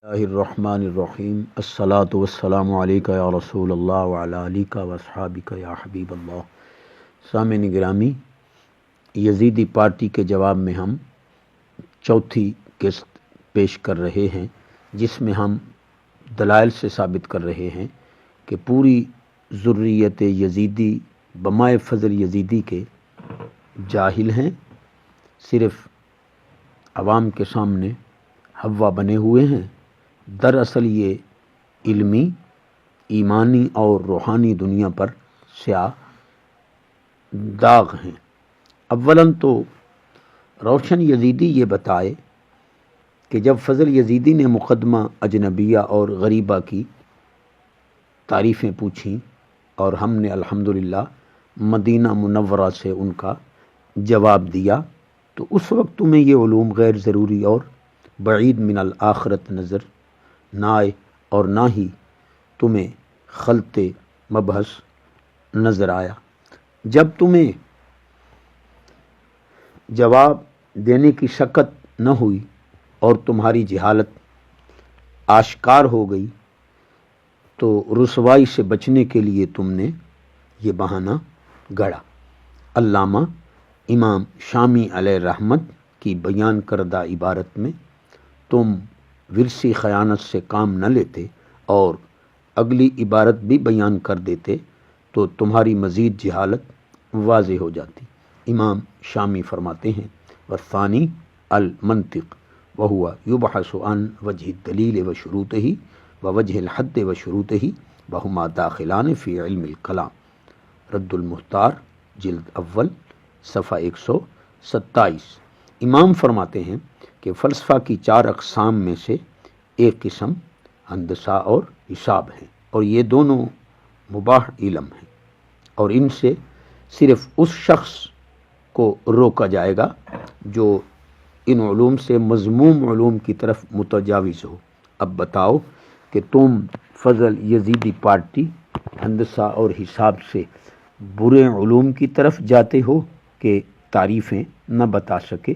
اللہ الرحمن الرحیم الصلاۃ والسلام علیکہ یا رسول اللہ وعلی آلکہ واصحابکہ یا حبیب اللہ۔ سامعین گرامی، یزیدی پارٹی کے جواب میں ہم چوتھی قسط پیش کر رہے ہیں، جس میں ہم دلائل سے ثابت کر رہے ہیں کہ پوری ذریت یزیدی بمائے فضل یزیدی کے جاہل ہیں، صرف عوام کے سامنے حوا بنے ہوئے ہیں۔ دراصل یہ علمی، ایمانی اور روحانی دنیا پر سیاہ داغ ہیں۔ اولاً تو روشن یزیدی یہ بتائے کہ جب فضل یزیدی نے مقدمہ اجنبیہ اور غریبہ کی تعریفیں پوچھیں اور ہم نے الحمدللہ مدینہ منورہ سے ان کا جواب دیا، تو اس وقت تمہیں یہ علوم غیر ضروری اور بعید من الآخرت نظر نہ آئے اور نہ ہی تمہیں خلط مبحث نظر آیا۔ جب تمہیں جواب دینے کی شکت نہ ہوئی اور تمہاری جہالت آشکار ہو گئی، تو رسوائی سے بچنے کے لیے تم نے یہ بہانہ گڑھا۔ علامہ امام شامی علیہ رحمت کی بیان کردہ عبارت میں تم ورثی خیانت سے کام نہ لیتے اور اگلی عبارت بھی بیان کر دیتے تو تمہاری مزید جہالت واضح ہو جاتی۔ امام شامی فرماتے ہیں، والثانی المنطق وہو یبحث عن وجہ الدلیل و شروطہ و وجہ الحد و شروطہ وہما داخلان فی علم الکلام۔ رد المختار جلد اول صفحہ 127۔ امام فرماتے ہیں کہ فلسفہ کی چار اقسام میں سے ایک قسم ہندسہ اور حساب ہیں، اور یہ دونوں مباح علم ہیں، اور ان سے صرف اس شخص کو روکا جائے گا جو ان علوم سے مذموم علوم کی طرف متجاوز ہو۔ اب بتاؤ کہ تم فضل یزیدی پارٹی ہندسہ اور حساب سے برے علوم کی طرف جاتے ہو کہ تعریفیں نہ بتا سکے۔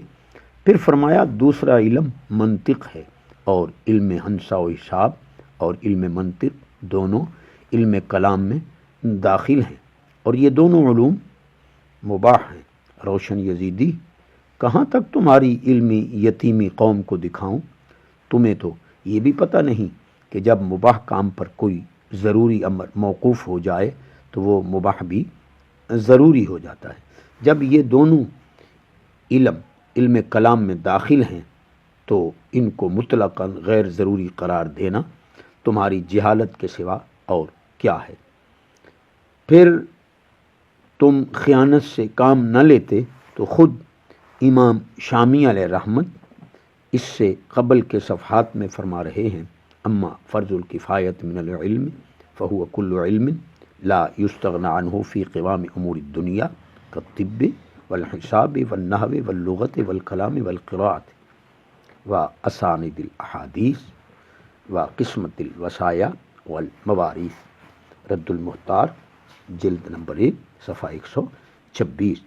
پھر فرمایا دوسرا علم منطق ہے، اور علم ہندسہ و حساب اور علم منطق دونوں علم کلام میں داخل ہیں، اور یہ دونوں علوم مباح ہیں۔ روشن یزیدی، کہاں تک تمہاری علمی یتیمی قوم کو دکھاؤں؟ تمہیں تو یہ بھی پتہ نہیں کہ جب مباح کام پر کوئی ضروری امر موقوف ہو جائے تو وہ مباح بھی ضروری ہو جاتا ہے۔ جب یہ دونوں علم کلام میں داخل ہیں تو ان کو مطلقاً غیر ضروری قرار دینا تمہاری جہالت کے سوا اور کیا ہے؟ پھر تم خیانت سے کام نہ لیتے تو خود امام شامی علیہ رحمت اس سے قبل کے صفحات میں فرما رہے ہیں، اما فرض الکفایت من العلم فہو کل علم لا یستغنی عنہ فی قوام امور الدنیا کالطب والحساب والنحو واللغت والکلام والقراءۃ واسانید الاحادیث وقسمت الوصایا والمواريث۔ رد المختار جلد نمبر 1 صفحہ 126۔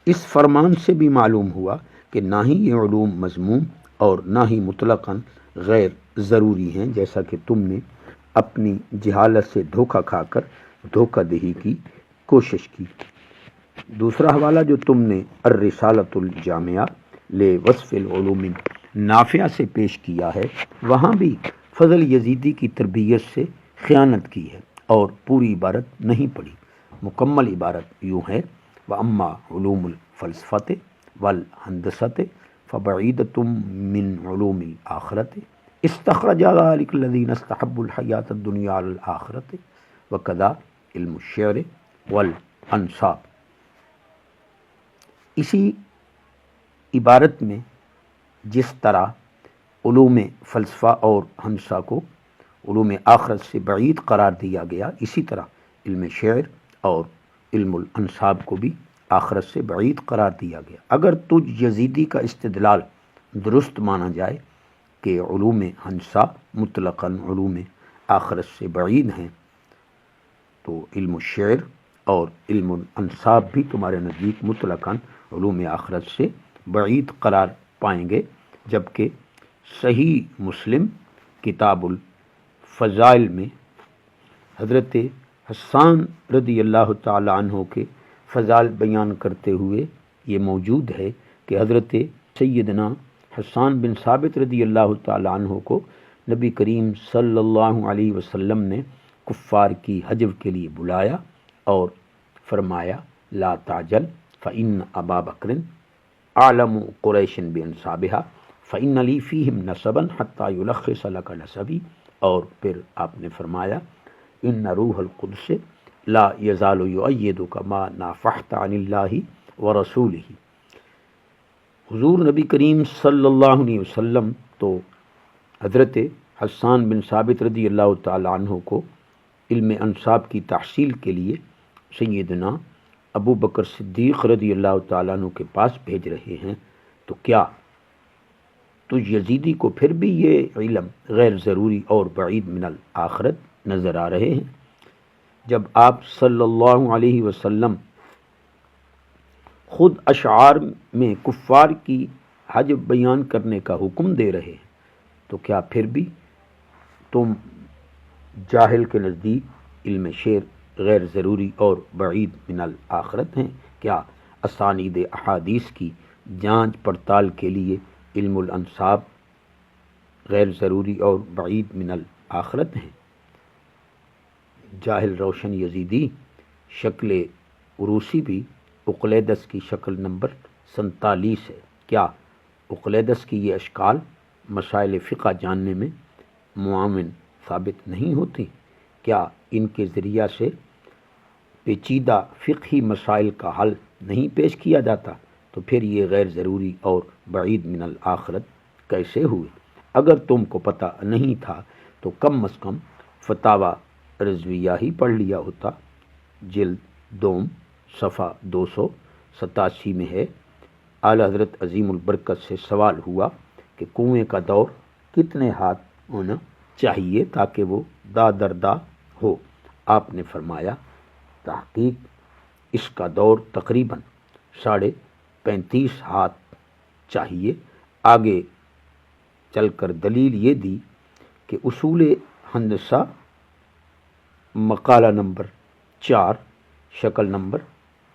اس فرمان سے بھی معلوم ہوا کہ نہ ہی یہ علوم مذموم اور نہ ہی مطلقاً غیر ضروری ہیں، جیسا کہ تم نے اپنی جہالت سے دھوکہ کھا کر دھوکہ دہی کی کوشش کی۔ دوسرا حوالہ جو تم نے الرسالۃ الجامعہ لوصف العلوم نافعہ سے پیش کیا ہے، وہاں بھی فضل یزیدی کی تربیت سے خیانت کی ہے اور پوری عبارت نہیں پڑھی۔ مکمل عبارت یوں ہے، وَأَمَّا عُلُومُ الْفَلْسَفَةِ وَالْهَنْدَسَةِ فَبَعِيدَةٌ مِّنْ عُلُومِ الْآخِرَةِ اسْتَخْرَجَ ذَلِكَ الَّذِينَ اسْتَحَبُّوا الْحَيَاةَ الدُّنْيَا عَلَى الْآخِرَةِ وَكَذَا عِلْمُ الشِّعْرِ وَالْأَنْسَابِ۔ اسی عبارت میں جس طرح علوم فلسفہ اور ہندسہ کو علوم آخرت سے بعید قرار دیا گیا، اسی طرح علم شعر اور علم الانصاب کو بھی آخرت سے بعید قرار دیا گیا۔ اگر تجھ یزیدی کا استدلال درست مانا جائے کہ علوم ہندسہ مطلقاً علوم آخرت سے بعید ہیں، تو علم الشعر اور علم الانصاب بھی تمہارے نزدیک مطلقاً علوم آخرت سے بعید قرار پائیں گے، جبکہ صحیح مسلم کتاب الفضائل میں حضرت حسان رضی اللہ تعالی عنہ کے فضائل بیان کرتے ہوئے یہ موجود ہے کہ حضرت سیدنا حسان بن ثابت رضی اللہ تعالی عنہ کو نبی کریم صلی اللہ علیہ وسلم نے کفار کی حجب کے لیے بلایا اور فرمایا لا تعجل فإن ابا بکر اعلم قریش بانصابها فإن لی فیہم نسبا حتی یلخص لک نسبی، اور پھر آپ نے فرمایا ان روح القدس لا یزال یؤیدک ما نافحت عن اللہ ورسولہ۔ حضور نبی کریم صلی اللہ علیہ وسلم تو حضرت حسان بن ثابت رضی اللہ تعالی عنہ کو علم انصاب کی تحصیل کے لیے سیدنا ابو بکر صدیق رضی اللہ تعالیٰ عنہ کے پاس بھیج رہے ہیں، تو کیا تجھ یزیدی کو پھر بھی یہ علم غیر ضروری اور بعید من الآخرت نظر آ رہے ہیں؟ جب آپ صلی اللہ علیہ وسلم خود اشعار میں کفار کی حجب بیان کرنے کا حکم دے رہے ہیں، تو کیا پھر بھی تم جاہل کے نزدیک علم شعر غیر ضروری اور بعید من الآخرت ہیں؟ کیا اسانید احادیث کی جانچ پڑتال کے لیے علم الانصاب غیر ضروری اور بعید من الآخرت ہیں؟ جاہل روشن یزیدی شکل عروسی بھی اقلیدس کی شکل نمبر 47 ہے۔ کیا اقلیدس کی یہ اشکال مسائل فقہ جاننے میں معاون ثابت نہیں ہوتی؟ کیا ان کے ذریعہ سے پیچیدہ فقہی مسائل کا حل نہیں پیش کیا جاتا؟ تو پھر یہ غیر ضروری اور بعید من الآخرت کیسے ہوئے؟ اگر تم کو پتہ نہیں تھا تو کم از کم فتاوی رضویہ ہی پڑھ لیا ہوتا۔ جلد دوم صفحہ 287 میں ہے، اعلی حضرت عظیم البرکت سے سوال ہوا کہ کنویں کا دور کتنے ہاتھ ہونا چاہیے تاکہ وہ دا در دا ہو؟ آپ نے فرمایا تحقیق اس کا دور تقریباً 35.5 ہاتھ چاہیے۔ آگے چل کر دلیل یہ دی کہ اصول ہندسہ مقالہ نمبر 4 شکل نمبر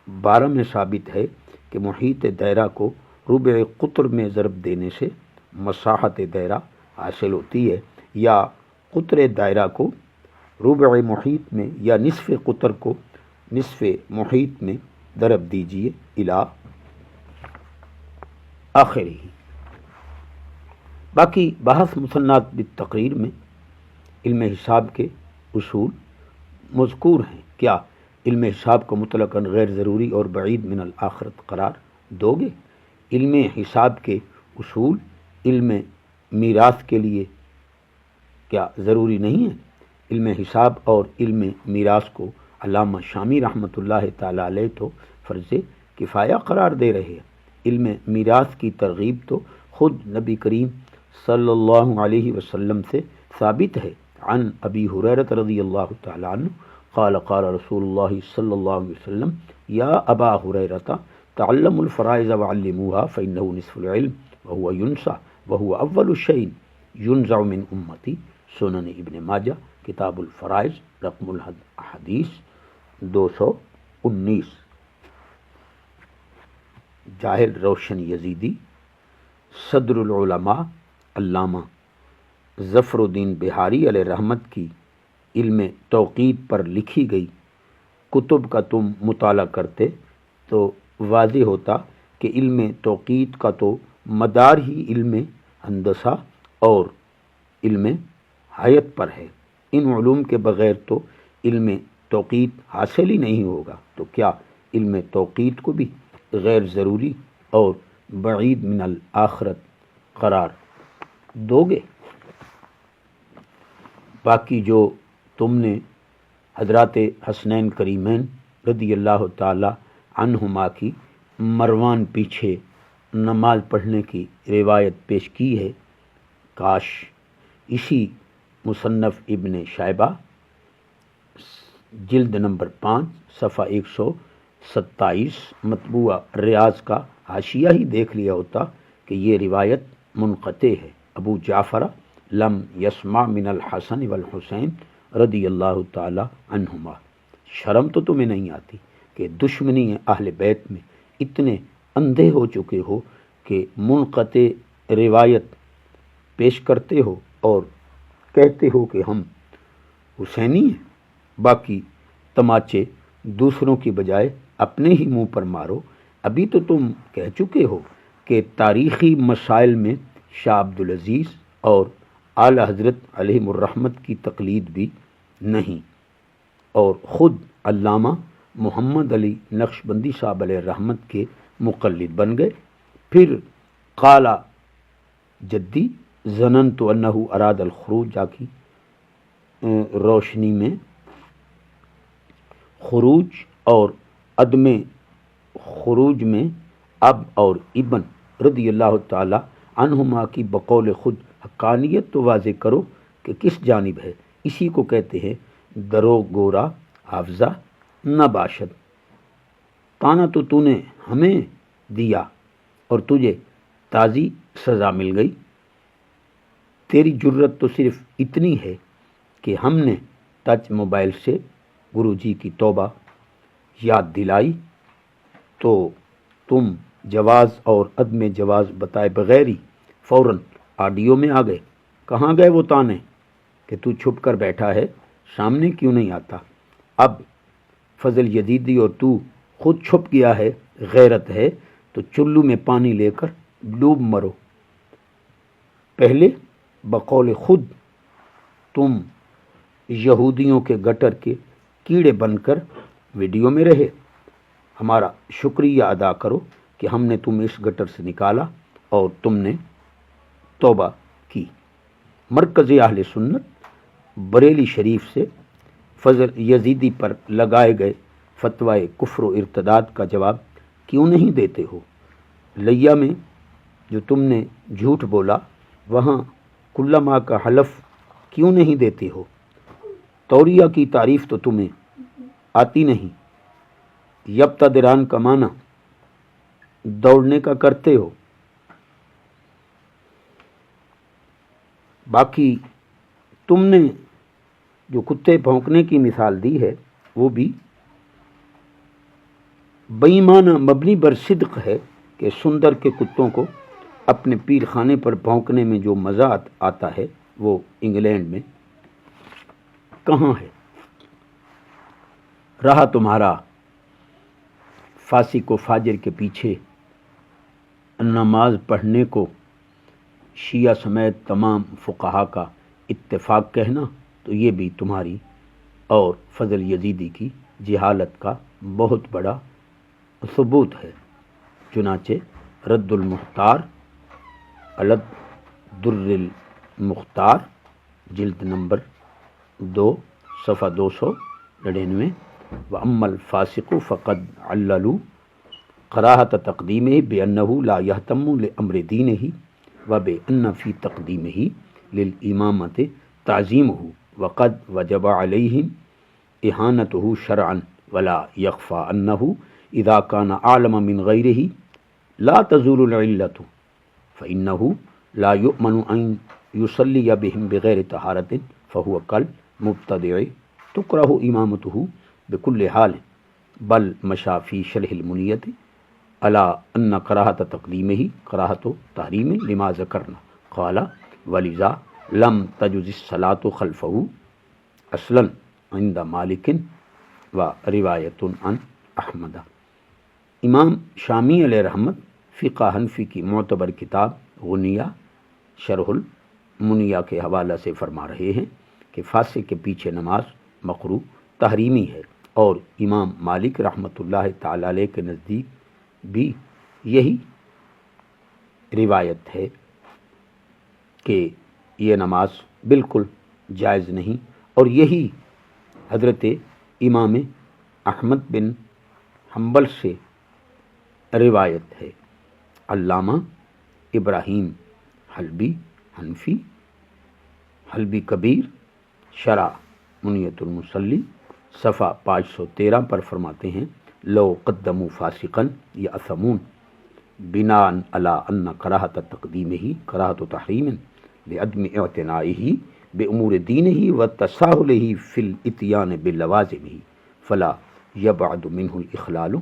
12 میں ثابت ہے کہ محیط دائرہ کو ربع قطر میں ضرب دینے سے مساحت دائرہ حاصل ہوتی ہے، یا قطر دائرہ کو ربع محیط میں یا نصف قطر کو نصف محیط میں ضرب دیجیے الی آخری۔ باقی بحث مثنات بالتقریر میں علم حساب کے اصول مذکور ہیں۔ کیا علم حساب کو مطلقاً غیر ضروری اور بعید من الآخرت قرار دو گے؟ علم حساب کے اصول علم میراث کے لیے کیا ضروری نہیں ہے؟ علم حساب اور علم میراث کو علامہ شامی رحمۃ اللہ تعالی علیہ تو فرض کفایہ قرار دے رہے ہیں۔ علم میراث کی ترغیب تو خود نبی کریم صلی اللہ علیہ وسلم سے ثابت ہے۔ عن ابی ہریرہ رضی اللہ تعالی عنہ قال قال رسول اللہ صلی اللہ علیہ وسلم یا ابا ہریرہ تعلموا الفرائض وعلموها فإنه نصف العلم وهو ينسى وهو اول شيء ينزع من امتی، سنن ابن ماجہ کتاب الفرائض رقم الحدیث 219۔ جاہل روشن یزیدی صدر العلماء علامہ ظفر الدین بہاری علیہ رحمت کی علم توقیت پر لکھی گئی کتب کا تم مطالعہ کرتے تو واضح ہوتا کہ علم توقیت کا تو مدار ہی علم ہندسہ اور علم حیت پر ہے۔ ان علوم کے بغیر تو علم توقیت حاصل ہی نہیں ہوگا، تو کیا علم توقیت کو بھی غیر ضروری اور بعید من الآخرت قرار دو گے؟ باقی جو تم نے حضرات حسنین کریمین رضی اللہ تعالی عنہما کی مروان پیچھے نماز پڑھنے کی روایت پیش کی ہے، کاش اسی مصنف ابن شیبہ جلد نمبر 5 صفحہ 127 مطبوعہ ریاض کا حاشیہ ہی دیکھ لیا ہوتا کہ یہ روایت منقطع ہے۔ ابو جعفر لم یسمع من الحسن والحسین رضی اللہ تعالی عنہما۔ شرم تو تمہیں نہیں آتی کہ دشمنی اہل بیت میں اتنے اندھے ہو چکے ہو کہ منقطع روایت پیش کرتے ہو اور کہتے ہو کہ ہم حسینی ہیں، باقی تماچے دوسروں کی بجائے اپنے ہی منہ پر مارو۔ ابھی تو تم کہہ چکے ہو کہ تاریخی مسائل میں شاہ عبدالعزیز اور اعلی حضرت علیہم الرحمت کی تقلید بھی نہیں، اور خود علامہ محمد علی نقشبندی صاحب علیہ الرحمت کے مقلد بن گئے۔ پھر قال جدی ظننت انہ اراد الخروج جا کی روشنی میں خروج اور عدم خروج میں اب اور ابن رضی اللہ تعالی عنہما کی بقول خود حقانیت تو واضح کرو کہ کس جانب ہے۔ اسی کو کہتے ہیں درو گورا حافظہ نہ باشد۔ تانا تو نے ہمیں دیا اور تجھے تازی سزا مل گئی۔ تیری جرت تو صرف اتنی ہے کہ ہم نے ٹچ موبائل سے گرو جی کی توبہ یاد دلائی تو تم جواز اور عدم جواز بتائے بغیر ہی فوراً آڈیو میں آ گئے۔ کہاں گئے وہ تانے کہ تو چھپ کر بیٹھا ہے، سامنے کیوں نہیں آتا؟ اب فضل یزیدی اور تو خود چھپ گیا ہے، غیرت ہے تو چلو میں پانی لے کر ڈوب مرو۔ پہلے بقول خود تم یہودیوں کے گٹر کے کیڑے بن کر ویڈیو میں رہے۔ ہمارا شکریہ ادا کرو کہ ہم نے تم اس گٹر سے نکالا اور تم نے توبہ کی۔ مرکز اہل سنت بریلی شریف سے فضل یزیدی پر لگائے گئے فتوی کفر و ارتداد کا جواب کیوں نہیں دیتے ہو؟ لیا میں جو تم نے جھوٹ بولا وہاں کل ماہ کا حلف کیوں نہیں دیتے ہو؟ توریہ کی تعریف تو تمہیں آتی نہیں، یبتدران کا معنی دوڑنے کا کرتے ہو۔ باقی تم نے جو کتے بھونکنے کی مثال دی ہے وہ بھی بےایمانہ مبنی بر صدق ہے کہ سندر کے کتوں کو اپنے پیر خانے پر بھونکنے میں جو مزہ آتا ہے وہ انگلینڈ میں کہاں ہے؟ رہا تمہارا فاسق و فاجر کے پیچھے نماز پڑھنے کو شیعہ سمیت تمام فقہا کا اتفاق کہنا، تو یہ بھی تمہاری اور فضل یزیدی کی جہالت کا بہت بڑا ثبوت ہے۔ چنانچہ رد المختار علد در المختار جلد نمبر 2 صفحہ 299 وَأَمَّا الْفَاسِقُ فَقَدْ عَلَّلُوا قَرَاحَةَ تَقْدِيمِهِ بِأَنَّهُ لَا يَهْتَمُّ لِأَمْرِ دِينِهِ وَبِأَنَّ فِي تَقْدِيمِهِ لِلْإِمَامَةِ تَعْظِيمُهُ وَقَدْ وَجَبَ عَلَيْهِمْ إِهَانَتُهُ شَرْعًا وَلَا يَخْفَى أَنَّهُ إِذَا كَانَ أَعْلَمَ مِنْ غَيْرِهِ لَا تَزُولُ الْعِلَّةُ فَإِنَّهُ لَا يُؤْمَنُ أَنْ يُصَلِّيَ بِهِمْ بِغَيْرِ طَهَارَةٍ فَهُوَ كَالْمُبْتَدِعِ تُكْرَهُ إِمَامَتُهُ بكل حال بل مشى في شرح المنية على أن كراهة تقديمه كراهة تحريم لما ذكرنا قال ولذا لم تجز الصلاة خلفه اصلا عند مالك وروایت عن احمد۔ امام شامی علیہ رحمت فقہ حنفی کی معتبر کتاب غنیہ شرح المنیہ کے حوالہ سے فرما رہے ہیں کہ فاسق کے پیچھے نماز مکروہ تحریمی ہے، اور امام مالک رحمۃ اللہ تعالی علیہ کے نزدیک بھی یہی روایت ہے کہ یہ نماز بالکل جائز نہیں، اور یہی حضرت امام احمد بن حنبل سے روایت ہے۔ علامہ ابراہیم حلبی حنفی حلبی کبیر شرح منیت المصلی صفحہ 513 پر فرماتے ہیں لو قدموا فاسقا یأثمون بناء علی ان کراہۃ تقدیمہ کراہۃ تحریم لعدم اعتنائه بأمور دینه وتساہلہ فی الاتیان بلوازمہ فلا یبعد منہ الاخلال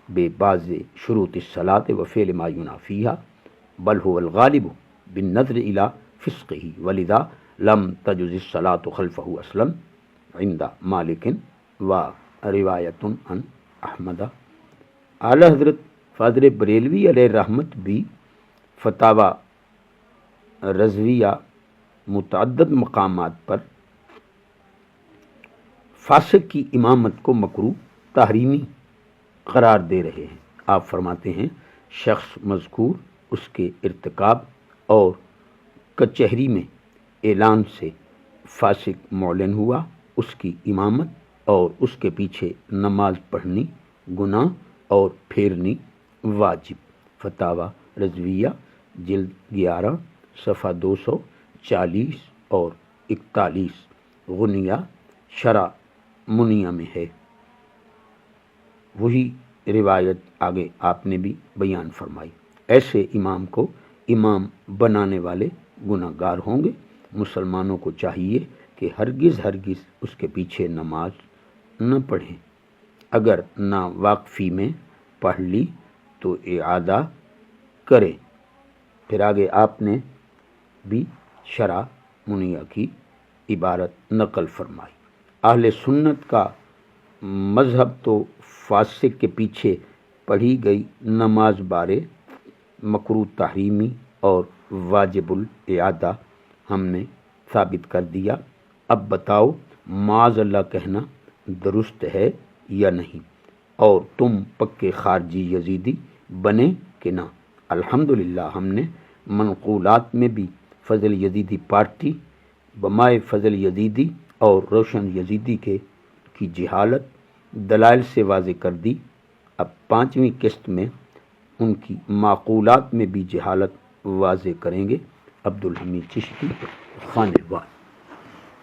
ببعض شروط الصلاة وفعل ما ينافیها بل هو الغالب بالنظر الى فسقه ولذا لم تجز الصلاة خلفه اصلا عند مالک وروایت عن احمد۔ اعلی حضرت فاضل بریلوی علیہ رحمت بھی فتاوی رضویہ متعدد مقامات پر فاسق کی امامت کو مکروہ تحریمی قرار دے رہے ہیں۔ آپ فرماتے ہیں شخص مذکور اس کے ارتکاب اور کچہری میں اعلان سے فاسق معلن ہوا، اس کی امامت اور اس کے پیچھے نماز پڑھنی گناہ اور پھیرنی واجب۔ فتاوی رضویہ جلد 11 صفحہ 240 اور 41 غنیہ شرح منیہ میں ہے۔ وہی روایت آگے آپ نے بھی بیان فرمائی۔ ایسے امام کو امام بنانے والے گناہ گار ہوں گے۔ مسلمانوں کو چاہیے کہ ہرگز اس کے پیچھے نماز نہ پڑھیں۔ اگر نا واقفی میں پڑھ لی تو اعادہ کریں۔ پھر آگے آپ نے بھی شرح منیہ کی عبارت نقل فرمائی۔ اہل سنت کا مذہب تو فاسق کے پیچھے پڑھی گئی نماز بارے مکروہ تحریمی اور واجب الاعادہ ہم نے ثابت کر دیا۔ اب بتاؤ معاذ اللہ کہنا درست ہے یا نہیں، اور تم پکے خارجی یزیدی بنے کہ نہ؟ الحمدللہ ہم نے منقولات میں بھی فضل یزیدی پارٹی، بمائے فضل یزیدی اور روشن یزیدی کی جہالت دلائل سے واضح کر دی۔ اب 5ویں قسط میں ان کی معقولات میں بھی جہالت واضح کریں گے۔ عبدالحمید چشتی، خانہ وال۔